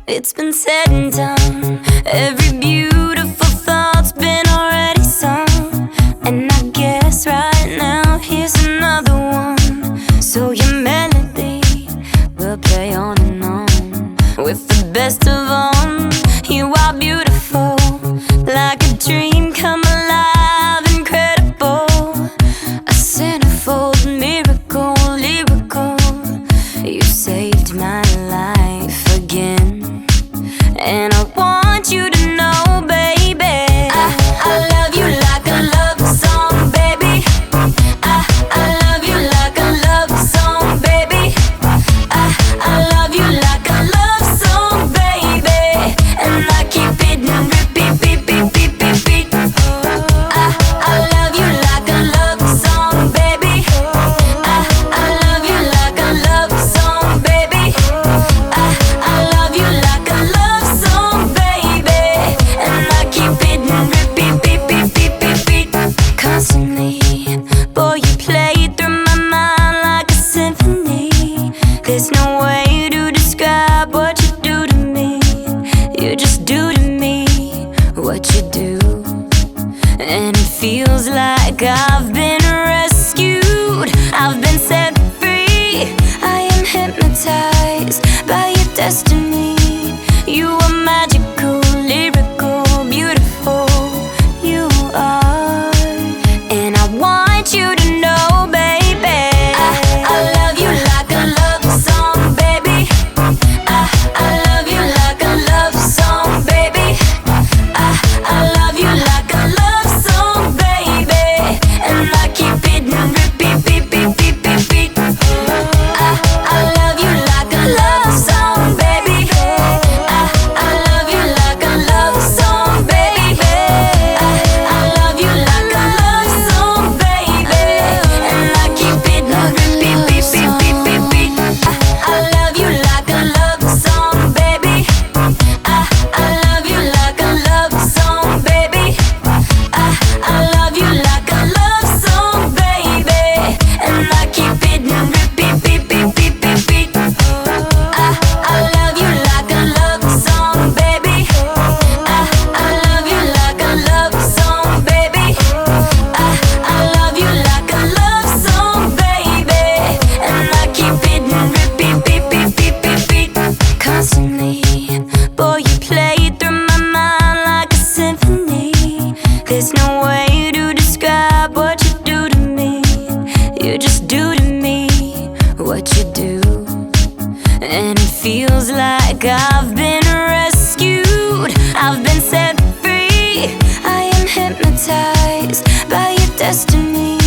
It's been said and done. Every beautiful thought's been already sung. And I guess right now here's another one. So your melody will play on and on. With the best of them, you are beautiful, like a dream come alive, incredible. A centerfold miracle, lyrical. You saved my life again. And I want you to know, baby, I love you like a love song, baby. I love you like a love song, baby. I love you like a love song, baby. And I keep it on repeat, beat, beat, beat, beat, beat. I love you like a love song, baby. I love you like a love song, baby. I love you like a love song, baby. And I keep it on repeat, beat, beat, beat, beat, beat. Constantly, boy, you play through my mind like a symphony. There's no way to describe what you do to me. You just do to me what you do. And it feels like I've been rescued, I've been set free. I am hypnotized by your destiny. You are magical, lyrical, beautiful. You are. And I want you to know, baby, I love you like a love song, baby. I love you like a love song, baby. I love you like a love song, baby. And I keep it on repeat, beat, beat, beat, beat, beat. I love you like a love song, baby. I love you like a love song, baby. I love you like a love song, baby. And I keep it on repeat, beat, beat, beat, beat, beat. I love you like a love song, baby. I love you like a love song, baby. I love you like a love song, baby. And I keep it on repeat, beat, beat, beat, beat, beat. I love you like a love song, baby. I love you like a love song, baby. I love you like a love song, baby. And I keep it on repeat, beat, beat, beat, beat, beat. Constantly, boy, you play through my mind like a symphony. There's no way to describe what you do to me. You just do to me what you do. And it feels like I've been rescued, I've been set free. I am hypnotized by your destiny.